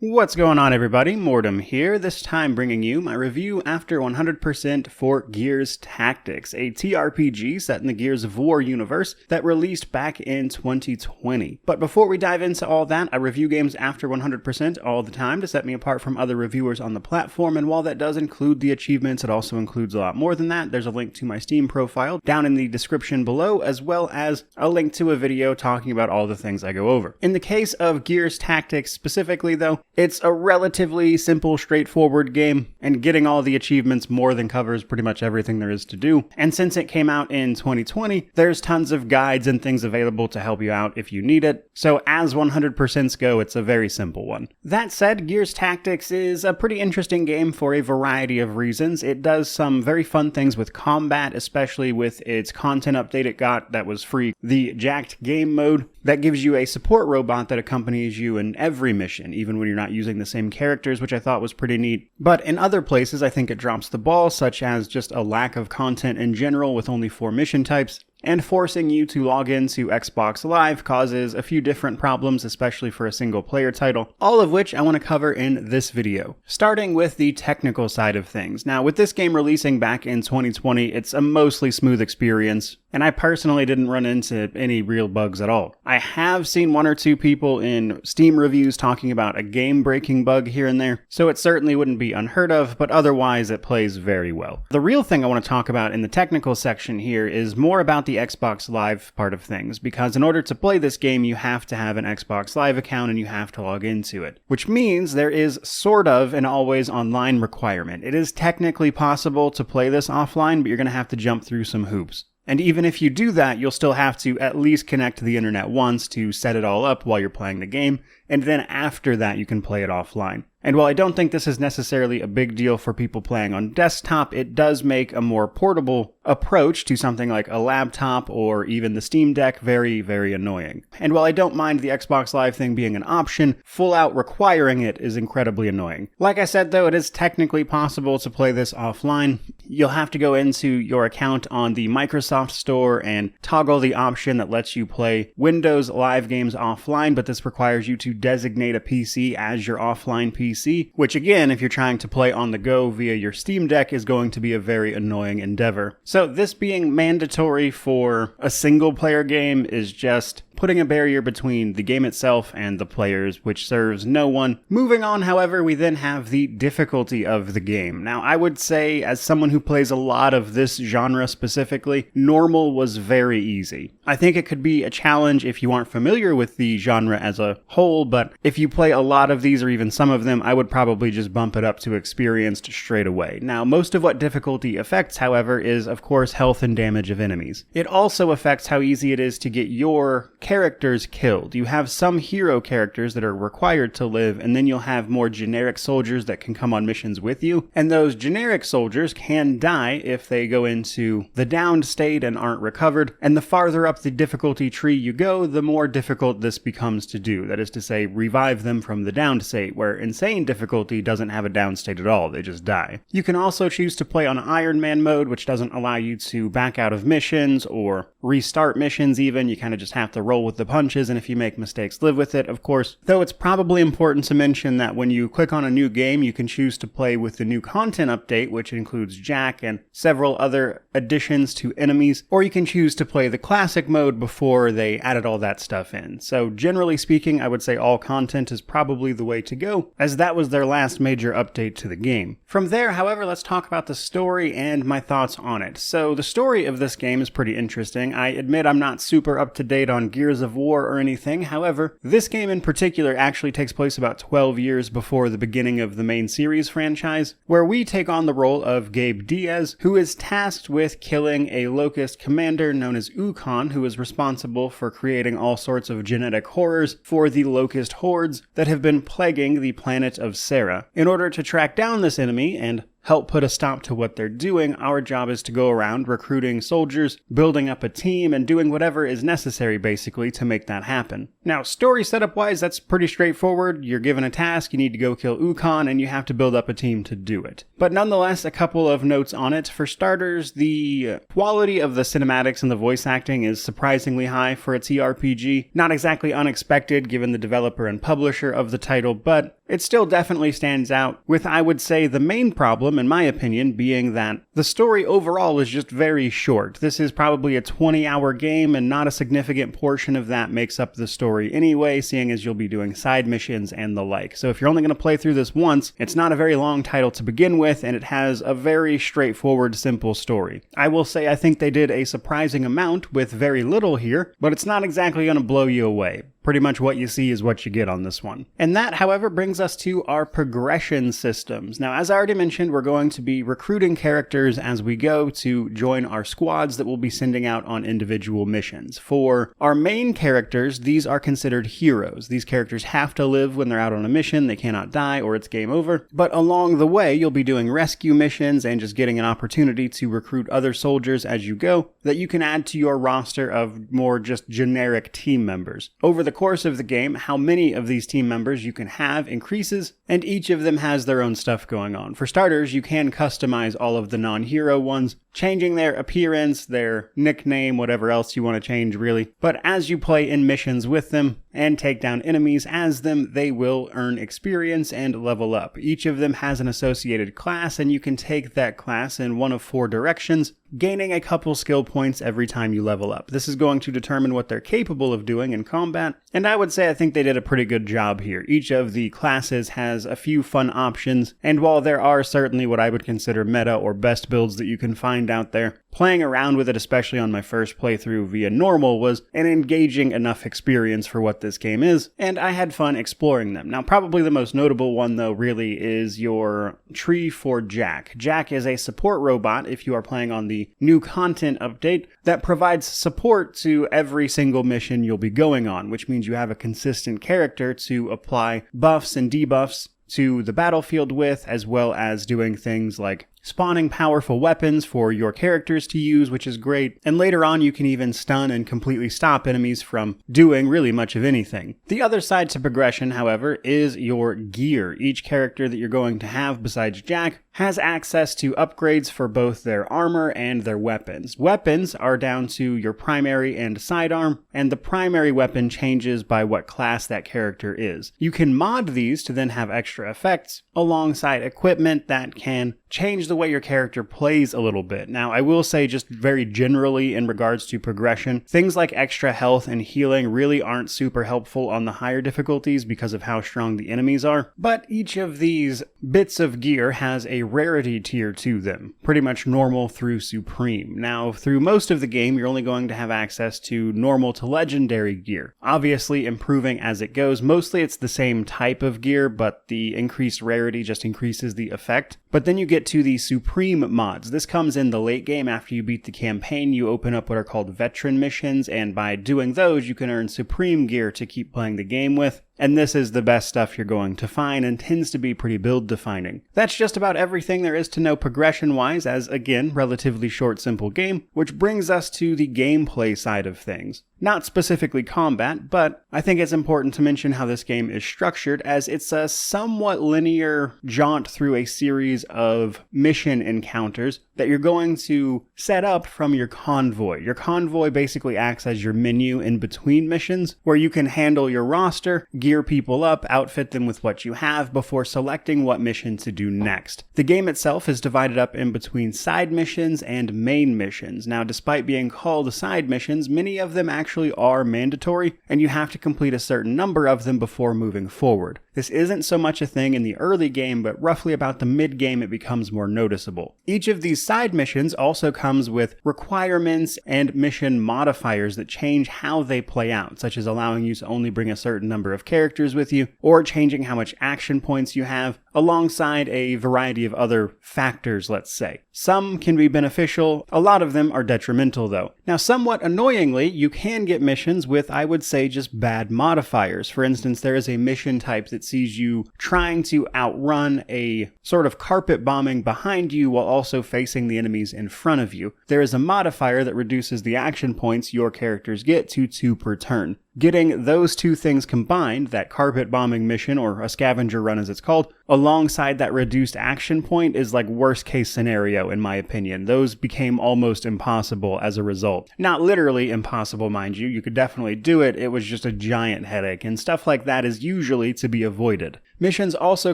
What's going on, everybody? Mortem here, this time bringing you my review after 100% for Gears Tactics, a TRPG set in the Gears of War universe that released back in 2020. But before we dive into all that, I review games after 100% all the time to set me apart from other reviewers on the platform, and while that does include the achievements, it also includes a lot more than that. There's a link to my Steam profile down in the description below, as well as a link to a video talking about all the things I go over. In the case of Gears Tactics specifically, though, it's a relatively simple, straightforward game, and getting all the achievements more than covers pretty much everything there is to do. And since it came out in 2020, there's tons of guides and things available to help you out if you need it. So as 100%s go, it's a very simple one. That said, Gears Tactics is a pretty interesting game for a variety of reasons. It does some very fun things with combat, especially with its content update it got that was free. The Jacked Game mode that gives you a support robot that accompanies you in every mission, even when you're not using the same characters, which I thought was pretty neat. But in other places, I think it drops the ball, such as just a lack of content in general with only 4 mission types. And forcing you to log into Xbox Live causes a few different problems, especially for a single player title, all of which I want to cover in this video. Starting with the technical side of things. Now, with this game releasing back in 2020, it's a mostly smooth experience, and I personally didn't run into any real bugs at all. I have seen 1 or 2 people in Steam reviews talking about a game-breaking bug here and there, so it certainly wouldn't be unheard of, but otherwise it plays very well. The real thing I want to talk about in the technical section here is more about the Xbox Live part of things, because in order to play this game, you have to have an Xbox Live account and you have to log into it, which means there is sort of an always online requirement. It is technically possible to play this offline, but you're going to have to jump through some hoops. And even if you do that, you'll still have to at least connect to the internet once to set it all up while you're playing the game, and then after that you can play it offline. And while I don't think this is necessarily a big deal for people playing on desktop, it does make a more portable approach to something like a laptop or even the Steam Deck very, very annoying. And while I don't mind the Xbox Live thing being an option, full out requiring it is incredibly annoying. Like I said though, it is technically possible to play this offline. You'll have to go into your account on the Microsoft Store and toggle the option that lets you play Windows Live games offline, but this requires you to designate a PC as your offline PC, which again, if you're trying to play on the go via your Steam Deck, is going to be a very annoying endeavor. So this being mandatory for a single player game is just putting a barrier between the game itself and the players, which serves no one. Moving on, however, we then have the difficulty of the game. Now, I would say, as someone who plays a lot of this genre specifically, normal was very easy. I think it could be a challenge if you aren't familiar with the genre as a whole, but if you play a lot of these or even some of them, I would probably just bump it up to experienced straight away. Now, most of what difficulty affects, however, is of course health and damage of enemies. It also affects how easy it is to get your characters killed. You have some hero characters that are required to live, and then you'll have more generic soldiers that can come on missions with you, and those generic soldiers can die if they go into the downed state and aren't recovered, and the farther up the difficulty tree you go, the more difficult this becomes to do. That is to say, revive them from the downed state, where insane difficulty doesn't have a down state at all, they just die. You can also choose to play on Iron Man mode, which doesn't allow you to back out of missions or restart missions even. You kind of just have to roll with the punches, and if you make mistakes, live with it, of course. Though it's probably important to mention that when you click on a new game, you can choose to play with the new content update, which includes Jack and several other additions to enemies, or you can choose to play the classic mode before they added all that stuff in. So generally speaking, I would say all content is probably the way to go, as that was their last major update to the game. From there, however, let's talk about the story and my thoughts on it. So the story of this game is pretty interesting. I admit I'm not super up to date on Gears of War or anything. However, this game in particular actually takes place about 12 years before the beginning of the main series franchise, where we take on the role of Gabe Diaz, who is tasked with killing a Locust commander known as Ukon, who is responsible for creating all sorts of genetic horrors for the Locust hordes that have been plaguing the planet of Sarah. In order to track down this enemy and help put a stop to what they're doing, our job is to go around recruiting soldiers, building up a team, and doing whatever is necessary basically to make that happen. Now, story setup wise, that's pretty straightforward. You're given a task, you need to go kill Ukon, and you have to build up a team to do it. But nonetheless, a couple of notes on it. For starters, the quality of the cinematics and the voice acting is surprisingly high for a TRPG. Not exactly unexpected given the developer and publisher of the title, but it still definitely stands out, with I would say the main problem, in my opinion, being that the story overall is just very short. This is probably a 20-hour game, and not a significant portion of that makes up the story anyway, seeing as you'll be doing side missions and the like. So if you're only going to play through this once, it's not a very long title to begin with, and it has a very straightforward, simple story. I will say I think they did a surprising amount with very little here, but it's not exactly going to blow you away. Pretty much what you see is what you get on this one. And that, however, brings us to our progression systems. Now, as I already mentioned, we're going to be recruiting characters as we go to join our squads that we'll be sending out on individual missions. For our main characters, these are considered heroes. These characters have to live when they're out on a mission. They cannot die or it's game over. But along the way, you'll be doing rescue missions and just getting an opportunity to recruit other soldiers as you go that you can add to your roster of more just generic team members. Over the course of the game, how many of these team members you can have increases, and each of them has their own stuff going on. For starters, you can customize all of the non-hero ones, changing their appearance, their nickname, whatever else you want to change really. But as you play in missions with them and take down enemies as them, they will earn experience and level up. Each of them has an associated class, and you can take that class in one of 4 directions, gaining a couple skill points every time you level up. This is going to determine what they're capable of doing in combat, and I would say I think they did a pretty good job here. Each of the classes has a few fun options, and while there are certainly what I would consider meta or best builds that you can find out there, playing around with it, especially on my first playthrough via normal, was an engaging enough experience for what this game is, and I had fun exploring them. Now, probably the most notable one, though, really is your tree for Jack. Jack is a support robot, if you are playing on the new content update, that provides support to every single mission you'll be going on, which means you have a consistent character to apply buffs and debuffs to the battlefield with, as well as doing things like spawning powerful weapons for your characters to use, which is great. And later on, you can even stun and completely stop enemies from doing really much of anything. The other side to progression, however, is your gear. Each character that you're going to have besides Jack has access to upgrades for both their armor and their weapons. Weapons are down to your primary and sidearm, and the primary weapon changes by what class that character is. You can mod these to then have extra effects alongside equipment that can change the way your character plays a little bit. Now, I will say just very generally in regards to progression, things like extra health and healing really aren't super helpful on the higher difficulties because of how strong the enemies are, but each of these bits of gear has a rarity tier to them, pretty much normal through supreme. Now, through most of the game, you're only going to have access to normal to legendary gear, obviously improving as it goes. Mostly it's the same type of gear, but the increased rarity just increases the effect. But then you get to the supreme mods. This comes in the late game after you beat the campaign. You open up what are called veteran missions, and by doing those, you can earn supreme gear to keep playing the game with. And this is the best stuff you're going to find and tends to be pretty build defining. That's just about everything there is to know progression wise, as again, relatively short, simple game, which brings us to the gameplay side of things. Not specifically combat, but I think it's important to mention how this game is structured, as it's a somewhat linear jaunt through a series of mission encounters that you're going to set up from your convoy. Your convoy basically acts as your menu in between missions, where you can handle your roster, gear people up, outfit them with what you have before selecting what mission to do next. The game itself is divided up in between side missions and main missions. Now, despite being called side missions, many of them actually are mandatory, and you have to complete a certain number of them before moving forward. This isn't so much a thing in the early game, but roughly about the mid-game it becomes more noticeable. Each of these side missions also comes with requirements and mission modifiers that change how they play out, such as allowing you to only bring a certain number of characters with you, or changing how much action points you have, alongside a variety of other factors, let's say. Some can be beneficial, a lot of them are detrimental though. Now, somewhat annoyingly, you can get missions with, I would say, just bad modifiers. For instance, there is a mission type that sees you trying to outrun a sort of carpet bombing behind you while also facing the enemies in front of you. There is a modifier that reduces the action points your characters get to 2 per turn. Getting those two things combined, that carpet bombing mission, or a scavenger run as it's called, alongside that reduced action point is like worst case scenario in my opinion. Those became almost impossible as a result. Not literally impossible, mind you. You could definitely do it. It was just a giant headache, and stuff like that is usually to be avoided. Missions also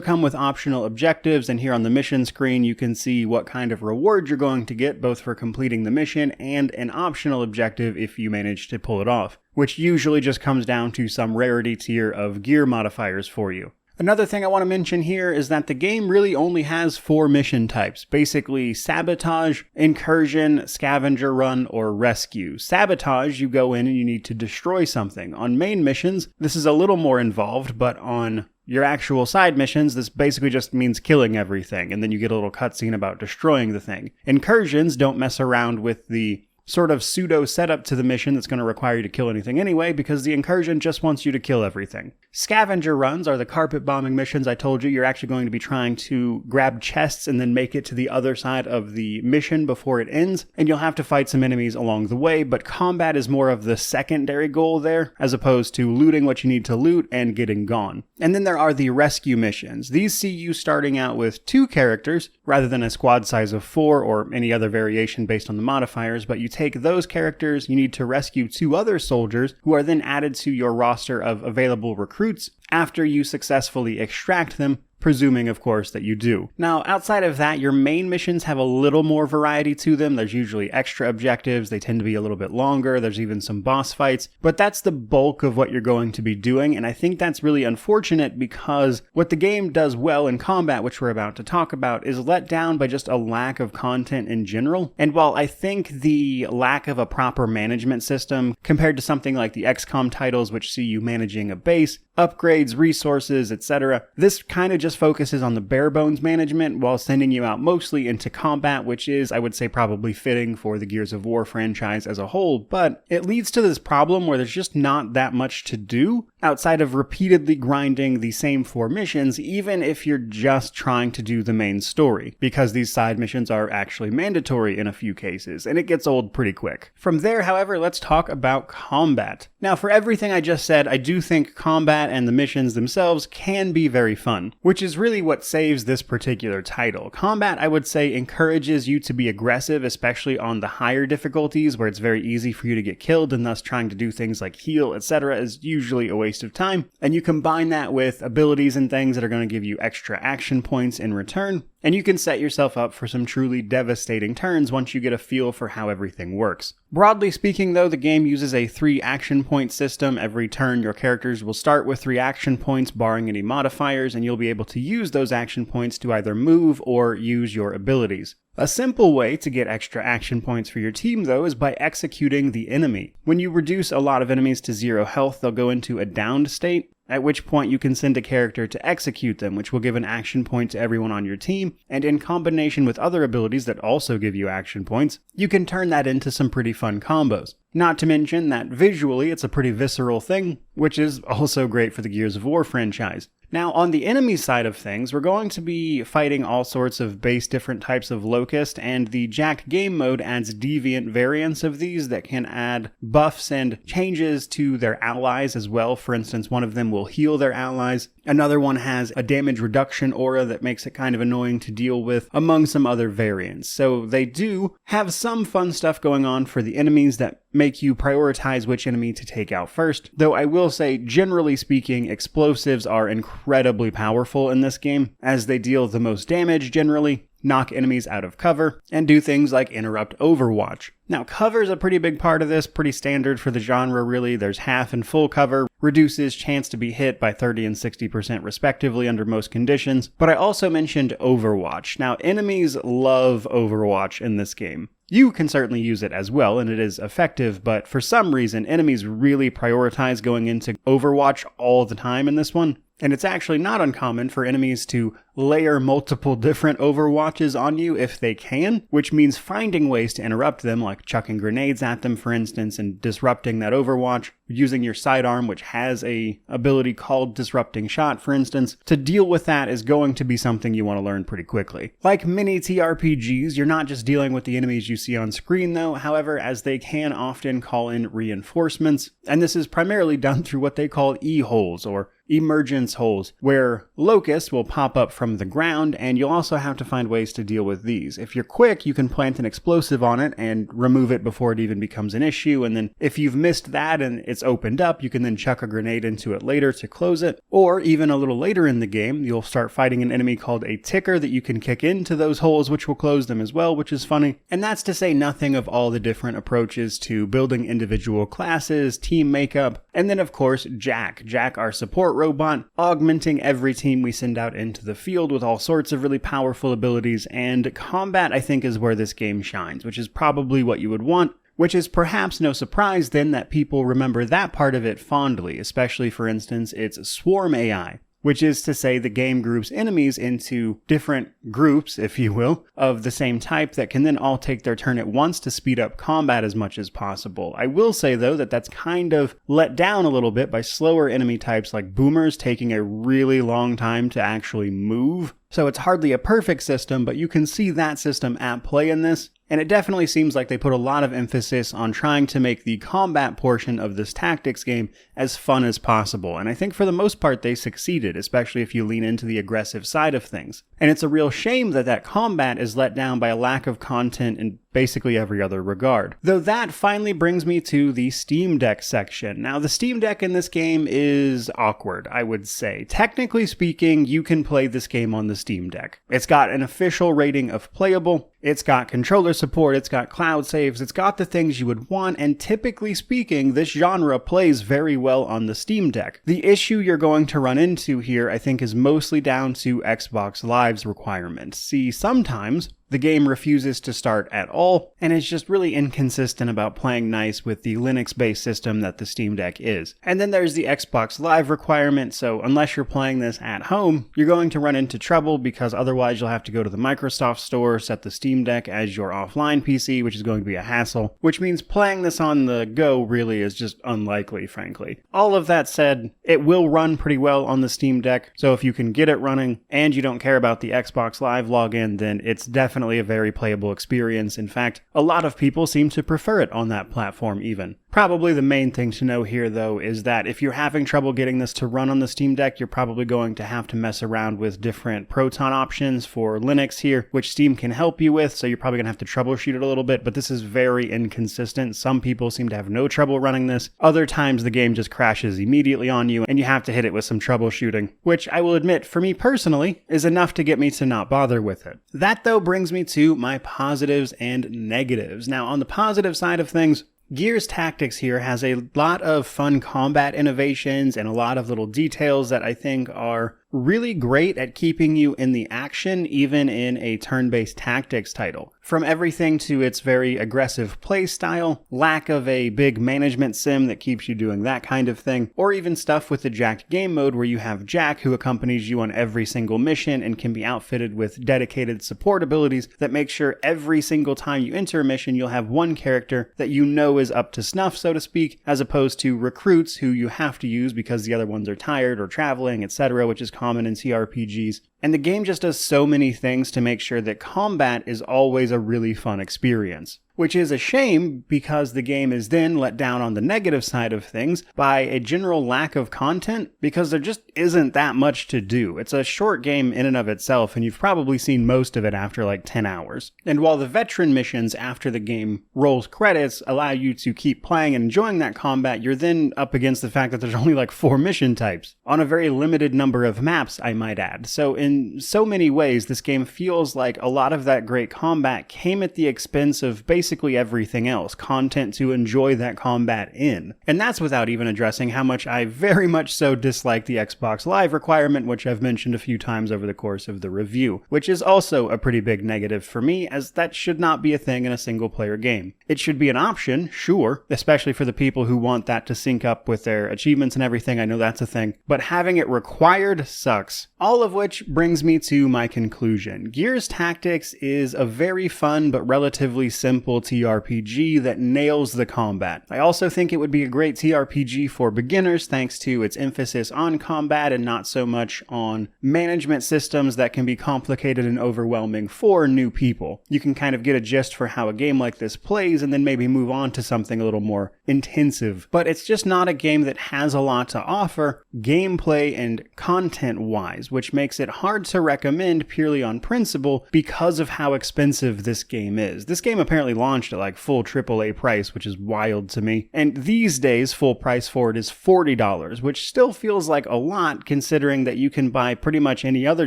come with optional objectives, and here on the mission screen you can see what kind of reward you're going to get both for completing the mission and an optional objective if you manage to pull it off, which usually just comes down to some rarity tier of gear modifiers for you. Another thing I want to mention here is that the game really only has 4 mission types, basically sabotage, incursion, scavenger run, or rescue. Sabotage, you go in and you need to destroy something. On main missions, this is a little more involved, but on your actual side missions, this basically just means killing everything, and then you get a little cutscene about destroying the thing. Incursions don't mess around with the sort of pseudo setup to the mission that's going to require you to kill anything anyway, because the incursion just wants you to kill everything. Scavenger runs are the carpet bombing missions I told you. You're actually going to be trying to grab chests and then make it to the other side of the mission before it ends, and you'll have to fight some enemies along the way, but combat is more of the secondary goal there, as opposed to looting what you need to loot and getting gone. And then there are the rescue missions. These see you starting out with 2 characters, rather than a squad size of 4 or any other variation based on the modifiers, but you take those characters, you need to rescue 2 other soldiers who are then added to your roster of available recruits after you successfully extract them, presuming, of course, that you do. Now, outside of that, your main missions have a little more variety to them. There's usually extra objectives. They tend to be a little bit longer. There's even some boss fights, but that's the bulk of what you're going to be doing, and I think that's really unfortunate because what the game does well in combat, which we're about to talk about, is let down by just a lack of content in general. And while I think the lack of a proper management system compared to something like the XCOM titles, which see you managing a base, upgrades, resources, etc., this kind of just focuses on the bare bones management while sending you out mostly into combat, which is, I would say, probably fitting for the Gears of War franchise as a whole, but it leads to this problem where there's just not that much to do outside of repeatedly grinding the same 4 missions, even if you're just trying to do the main story, because these side missions are actually mandatory in a few cases, and it gets old pretty quick. From there, however, let's talk about combat. Now, for everything I just said, I do think combat and the missions themselves can be very fun, which is really what saves this particular title. Combat, I would say, encourages you to be aggressive, especially on the higher difficulties where it's very easy for you to get killed, and thus trying to do things like heal, etc. is usually a waste of time. And you combine that with abilities and things that are going to give you extra action points in return, and you can set yourself up for some truly devastating turns once you get a feel for how everything works. Broadly speaking, though, the game uses a 3 action point system. Every turn, your characters will start with 3 action points, barring any modifiers, and you'll be able to use those action points to either move or use your abilities. A simple way to get extra action points for your team, though, is by executing the enemy. When you reduce a lot of enemies to 0 health, they'll go into a downed state, at which point you can send a character to execute them, which will give an action point to everyone on your team, and in combination with other abilities that also give you action points, you can turn that into some pretty fun combos. Not to mention that visually it's a pretty visceral thing, which is also great for the Gears of War franchise. Now, on the enemy side of things, we're going to be fighting all sorts of base different types of locust, and the Jack game mode adds deviant variants of these that can add buffs and changes to their allies as well. For instance, one of them will heal their allies. Another one has a damage reduction aura that makes it kind of annoying to deal with, among some other variants. So they do have some fun stuff going on for the enemies that make you prioritize which enemy to take out first. Though I will say, generally speaking, explosives are incredibly powerful in this game, as they deal the most damage generally, knock enemies out of cover, and do things like interrupt Overwatch. Now, cover is a pretty big part of this, pretty standard for the genre really. There's half and full cover, reduces chance to be hit by 30 and 60% respectively under most conditions, but I also mentioned Overwatch. Now, enemies love Overwatch in this game. You can certainly use it as well, and it is effective, but for some reason, enemies really prioritize going into Overwatch all the time in this one. And it's actually not uncommon for enemies to layer multiple different Overwatches on you if they can, which means finding ways to interrupt them, like chucking grenades at them, for instance, and disrupting that Overwatch, using your sidearm, which has a ability called Disrupting Shot, for instance. To deal with that is going to be something you want to learn pretty quickly. Like many TRPGs, you're not just dealing with the enemies you see on screen, though, however, as they can often call in reinforcements, and this is primarily done through what they call E-holes, or emergence holes, where locusts will pop up from the ground, and you'll also have to find ways to deal with these. If you're quick, you can plant an explosive on it and remove it before it even becomes an issue, and then if you've missed that and it's opened up, you can then chuck a grenade into it later to close it. Or even a little later in the game, you'll start fighting an enemy called a ticker that you can kick into those holes, which will close them as well, which is funny. And that's to say nothing of all the different approaches to building individual classes, team makeup, and then of course Jack, our support robot, augmenting every team we send out into the field with all sorts of really powerful abilities. And combat, I think, is where this game shines, which is probably what you would want. Which is perhaps no surprise then that people remember that part of it fondly, especially for instance its swarm AI. Which is to say the game groups enemies into different groups, if you will, of the same type that can then all take their turn at once to speed up combat as much as possible. I will say though that that's kind of let down a little bit by slower enemy types like boomers taking a really long time to actually move. So it's hardly a perfect system, but you can see that system at play in this. And it definitely seems like they put a lot of emphasis on trying to make the combat portion of this tactics game as fun as possible. And I think for the most part they succeeded, especially if you lean into the aggressive side of things. And it's a real shame that that combat is let down by a lack of content in basically every other regard. Though that finally brings me to the Steam Deck section. Now the Steam Deck in this game is awkward, I would say. Technically speaking, you can play this game on the Steam Deck. It's got an official rating of playable, it's got controller support, it's got cloud saves, it's got the things you would want, and typically speaking, this genre plays very well on the Steam Deck. The issue you're going to run into here, I think, is mostly down to Xbox Live's requirements. See, sometimes the game refuses to start at all, and is just really inconsistent about playing nice with the Linux-based system that the Steam Deck is. And then there's the Xbox Live requirement, so unless you're playing this at home, you're going to run into trouble because otherwise you'll have to go to the Microsoft Store, set the Steam Deck as your offline PC, which is going to be a hassle, which means playing this on the go really is just unlikely, frankly. All of that said, it will run pretty well on the Steam Deck, so if you can get it running and you don't care about the Xbox Live login, then it's definitely a very playable experience. In fact, a lot of people seem to prefer it on that platform even. Probably the main thing to know here though is that if you're having trouble getting this to run on the Steam Deck, you're probably going to have to mess around with different Proton options for Linux here, which Steam can help you with, so you're probably going to have to troubleshoot it a little bit, but this is very inconsistent. Some people seem to have no trouble running this. Other times the game just crashes immediately on you and you have to hit it with some troubleshooting, which I will admit, for me personally, is enough to get me to not bother with it. That though brings me to my positives and negatives. Now on the positive side of things, Gears Tactics here has a lot of fun combat innovations and a lot of little details that I think are really great at keeping you in the action, even in a turn-based tactics title. From everything to its very aggressive play style, lack of a big management sim that keeps you doing that kind of thing, or even stuff with the Jacked game mode where you have Jack who accompanies you on every single mission and can be outfitted with dedicated support abilities that make sure every single time you enter a mission you'll have one character that you know is up to snuff, so to speak, as opposed to recruits who you have to use because the other ones are tired or traveling, etc., which is common in TRPGs. And the game just does so many things to make sure that combat is always a really fun experience. Which is a shame because the game is then let down on the negative side of things by a general lack of content because there just isn't that much to do. It's a short game in and of itself and you've probably seen most of it after like 10 hours. And while the veteran missions after the game rolls credits allow you to keep playing and enjoying that combat, you're then up against the fact that there's only like 4 mission types on a very limited number of maps, I might add. So in so many ways, this game feels like a lot of that great combat came at the expense of basically everything else, content to enjoy that combat in. And that's without even addressing how much I very much so dislike the Xbox Live requirement, which I've mentioned a few times over the course of the review, which is also a pretty big negative for me, as that should not be a thing in a single-player game. It should be an option, sure, especially for the people who want that to sync up with their achievements and everything, I know that's a thing, but having it required sucks. All of which brings me to my conclusion. Gears Tactics is a very fun but relatively simple simple TRPG that nails the combat. I also think it would be a great TRPG for beginners thanks to its emphasis on combat and not so much on management systems that can be complicated and overwhelming for new people. You can kind of get a gist for how a game like this plays and then maybe move on to something a little more intensive. But it's just not a game that has a lot to offer gameplay and content-wise, which makes it hard to recommend purely on principle because of how expensive this game is. This game apparently launched at like full AAA price, which is wild to me. And these days, full price for it is $40, which still feels like a lot considering that you can buy pretty much any other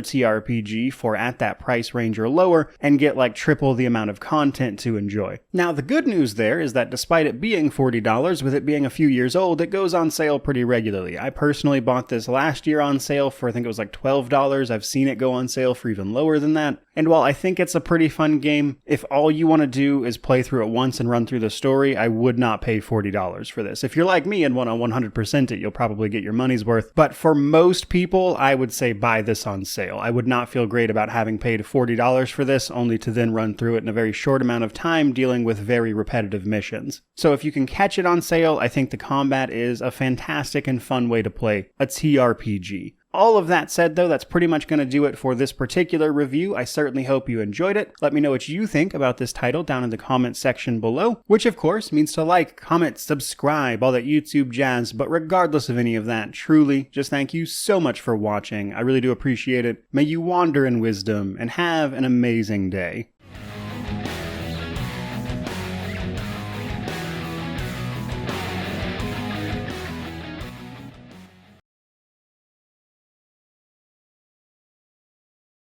TRPG for at that price range or lower and get like triple the amount of content to enjoy. Now, the good news there is that despite it being $40, with it being a few years old, it goes on sale pretty regularly. I personally bought this last year on sale for I think it was like $12. I've seen it go on sale for even lower than that. And while I think it's a pretty fun game, if all you want to do is play through it once and run through the story, I would not pay $40 for this. If you're like me and want to 100% it, you'll probably get your money's worth. But for most people, I would say buy this on sale. I would not feel great about having paid $40 for this, only to then run through it in a very short amount of time dealing with very repetitive missions. So if you can catch it on sale, I think the combat is a fantastic and fun way to play a TRPG. All of that said, though, that's pretty much going to do it for this particular review. I certainly hope you enjoyed it. Let me know what you think about this title down in the comments section below, which of course means to like, comment, subscribe, all that YouTube jazz. But regardless of any of that, truly, just thank you so much for watching. I really do appreciate it. May you wander in wisdom and have an amazing day.